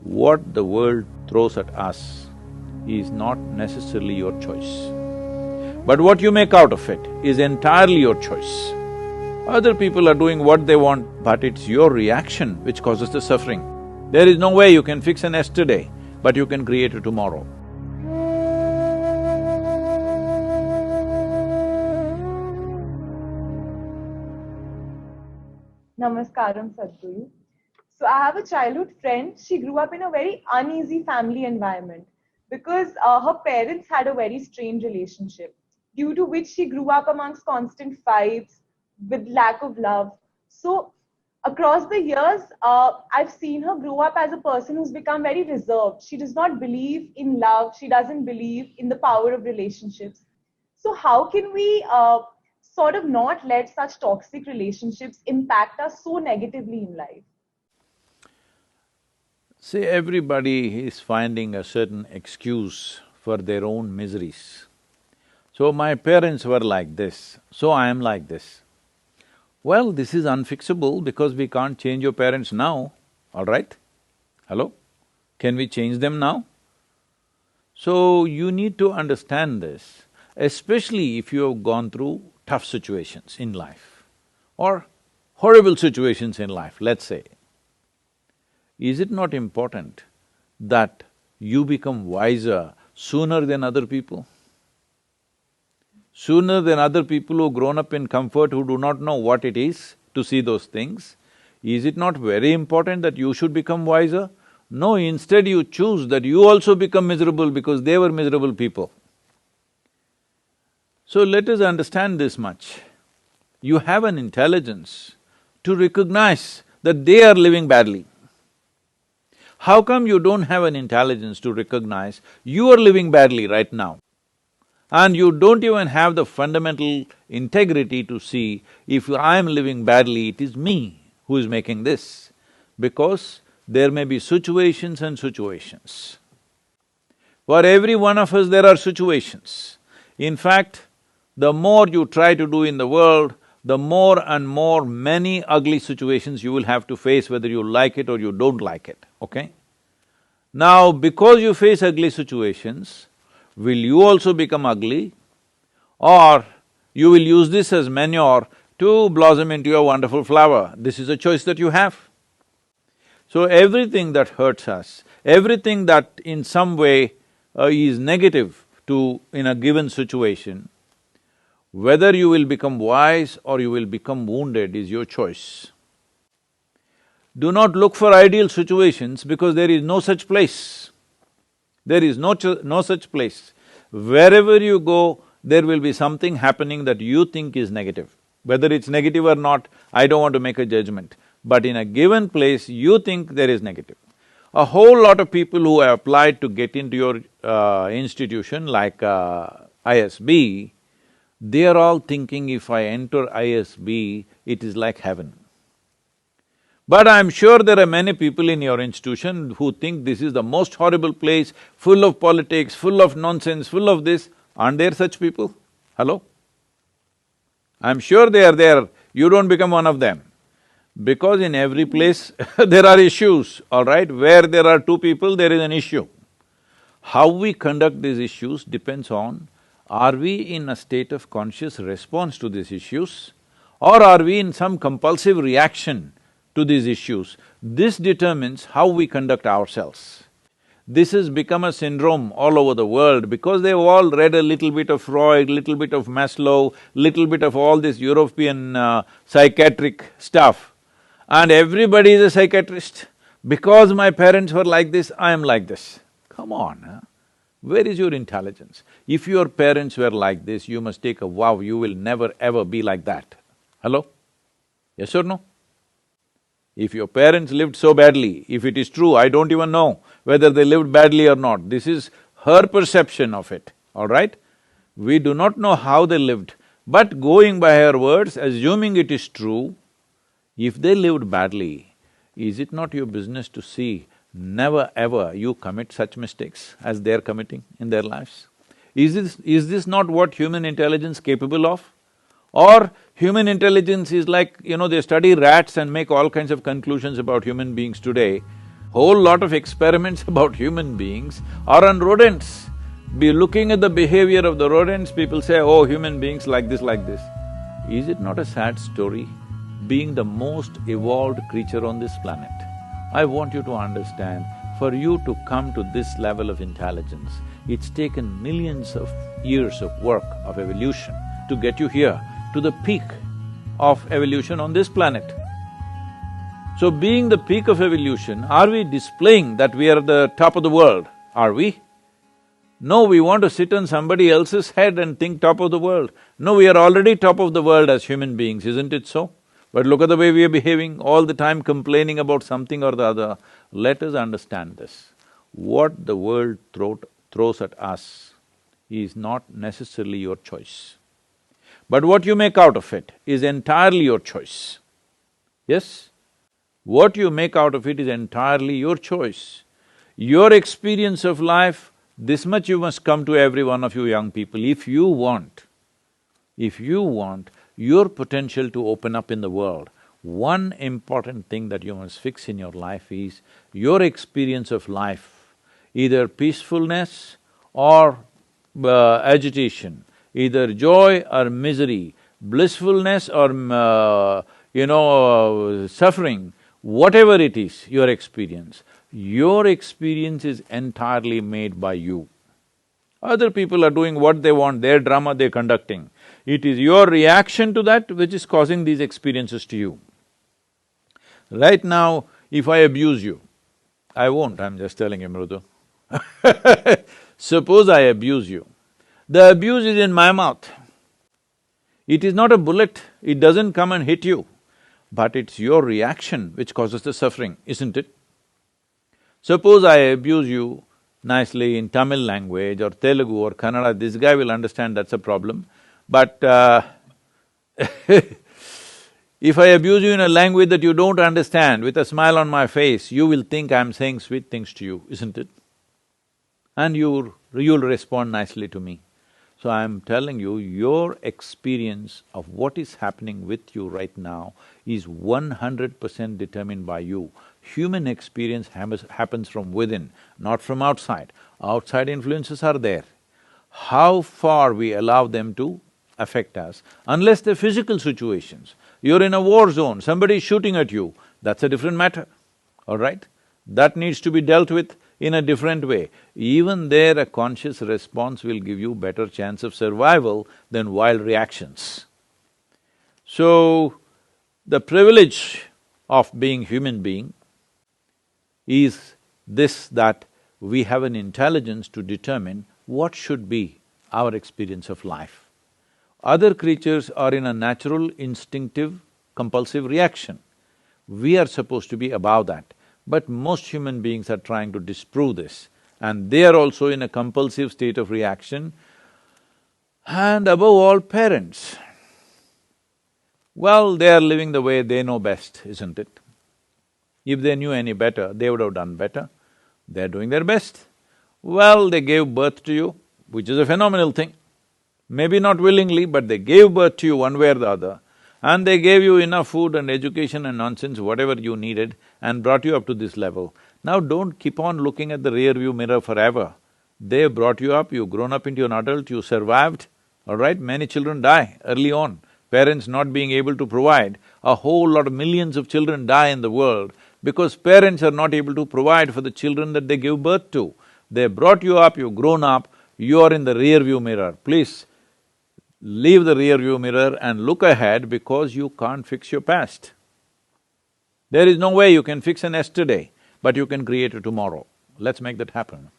What the world throws at us is not necessarily your choice. But what you make out of it is entirely your choice. Other people are doing what they want, but it's your reaction which causes the suffering. There is no way you can fix an yesterday, but you can create a tomorrow. Namaskaram, Sadhguru. So I have a childhood friend. She grew up in a very uneasy family environment because her parents had a very strained relationship, due to which she grew up amongst constant fights with lack of love. So across the years, I've seen her grow up as a person who's become very reserved. She does not believe in love. She doesn't believe in the power of relationships. So how can we sort of not let such toxic relationships impact us so negatively in life? See, everybody is finding a certain excuse for their own miseries. So my parents were like this, so I am like this. Well, this is unfixable because we can't change your parents now, all right? Hello? Can we change them now? So you need to understand this, especially if you have gone through tough situations in life or horrible situations in life, let's say. Is it not important that you become wiser sooner than other people? Sooner than other people who've grown up in comfort, who do not know what it is to see those things? Is it not very important that you should become wiser? No, instead you choose that you also become miserable because they were miserable people. So let us understand this much. You have an intelligence to recognize that they are living badly. How come you don't have an intelligence to recognize you are living badly right now? And you don't even have the fundamental integrity to see, if I am living badly, it is me who is making this. Because there may be situations and situations. For every one of us there are situations. In fact, the more you try to do in the world, the more and more many ugly situations you will have to face, whether you like it or you don't like it, okay? Now, because you face ugly situations, will you also become ugly? Or you will use this as manure to blossom into a wonderful flower? This is a choice that you have. So everything that hurts us, everything that in some way is negative in a given situation, whether you will become wise or you will become wounded is your choice. Do not look for ideal situations because there is no such place. There is no such place. Wherever you go, there will be something happening that you think is negative. Whether it's negative or not, I don't want to make a judgment. But in a given place, you think there is negative. A whole lot of people who have applied to get into your institution like ISB, they are all thinking, if I enter ISB, it is like heaven. But I'm sure there are many people in your institution who think this is the most horrible place, full of politics, full of nonsense, full of this. Aren't there such people? Hello? I'm sure they are there, you don't become one of them. Because in every place there are issues, all right? Where there are two people, there is an issue. How we conduct these issues depends on, are we in a state of conscious response to these issues, or are we in some compulsive reaction to these issues? This determines how we conduct ourselves. This has become a syndrome all over the world because they've all read a little bit of Freud, little bit of Maslow, little bit of all this European psychiatric stuff. And everybody is a psychiatrist. Because my parents were like this, I am like this. Come on, huh? Where is your intelligence? If your parents were like this, you must take a vow, you will never ever be like that. Hello? Yes or no? If your parents lived so badly, if it is true, I don't even know whether they lived badly or not. This is her perception of it, all right? We do not know how they lived, but going by her words, assuming it is true, if they lived badly, is it not your business to see never ever you commit such mistakes as they're committing in their lives? Is this not what human intelligence capable of? Or human intelligence is like, they study rats and make all kinds of conclusions about human beings today. Whole lot of experiments about human beings are on rodents. Be looking at the behavior of the rodents, people say, oh, human beings like this, like this. Is it not a sad story? Being the most evolved creature on this planet, I want you to understand, for you to come to this level of intelligence, it's taken millions of years of work, of evolution, to get you here, to the peak of evolution on this planet. So being the peak of evolution, are we displaying that we are at the top of the world? Are we? No, we want to sit on somebody else's head and think top of the world. No, we are already top of the world as human beings, isn't it so? But look at the way we are behaving, all the time complaining about something or the other. Let us understand this. What the world throws at us is not necessarily your choice. But what you make out of it is entirely your choice. Yes? What you make out of it is entirely your choice. Your experience of life, this much you must come to every one of you young people, if you want your potential to open up in the world, one important thing that you must fix in your life is your experience of life, either peacefulness or agitation, either joy or misery, blissfulness or suffering, whatever it is, your experience is entirely made by you. Other people are doing what they want, their drama they're conducting. It is your reaction to that which is causing these experiences to you. Right now, if I abuse you, I won't, I'm just telling you, Mrudu. Suppose I abuse you, the abuse is in my mouth. It is not a bullet, it doesn't come and hit you, but it's your reaction which causes the suffering, isn't it? Suppose I abuse you nicely in Tamil language or Telugu or Kannada, this guy will understand that's a problem. But if I abuse you in a language that you don't understand, with a smile on my face, you will think I'm saying sweet things to you, isn't it? And you'll respond nicely to me. So I'm telling you, your experience of what is happening with you right now is 100% determined by you. Human experience happens from within, not from outside. Outside influences are there. How far we allow them to affect us, unless they're physical situations. You're in a war zone, somebody is shooting at you, that's a different matter, all right? That needs to be dealt with in a different way. Even there, a conscious response will give you better chance of survival than wild reactions. So, the privilege of being human being is this, that we have an intelligence to determine what should be our experience of life. Other creatures are in a natural, instinctive, compulsive reaction. We are supposed to be above that. But most human beings are trying to disprove this, and they are also in a compulsive state of reaction. And above all, parents. Well, they are living the way they know best, isn't it? If they knew any better, they would have done better. They're doing their best. Well, they gave birth to you, which is a phenomenal thing. Maybe not willingly, but they gave birth to you one way or the other. And they gave you enough food and education and nonsense, whatever you needed, and brought you up to this level. Now don't keep on looking at the rear view mirror forever. They brought you up, you've grown up into an adult, you survived, all right? Many children die early on. Parents not being able to provide, a whole lot of millions of children die in the world because parents are not able to provide for the children that they give birth to. They brought you up, you've grown up, you are in the rear view mirror. Please, leave the rear view mirror and look ahead because you can't fix your past. There is no way you can fix an yesterday, but you can create a tomorrow. Let's make that happen.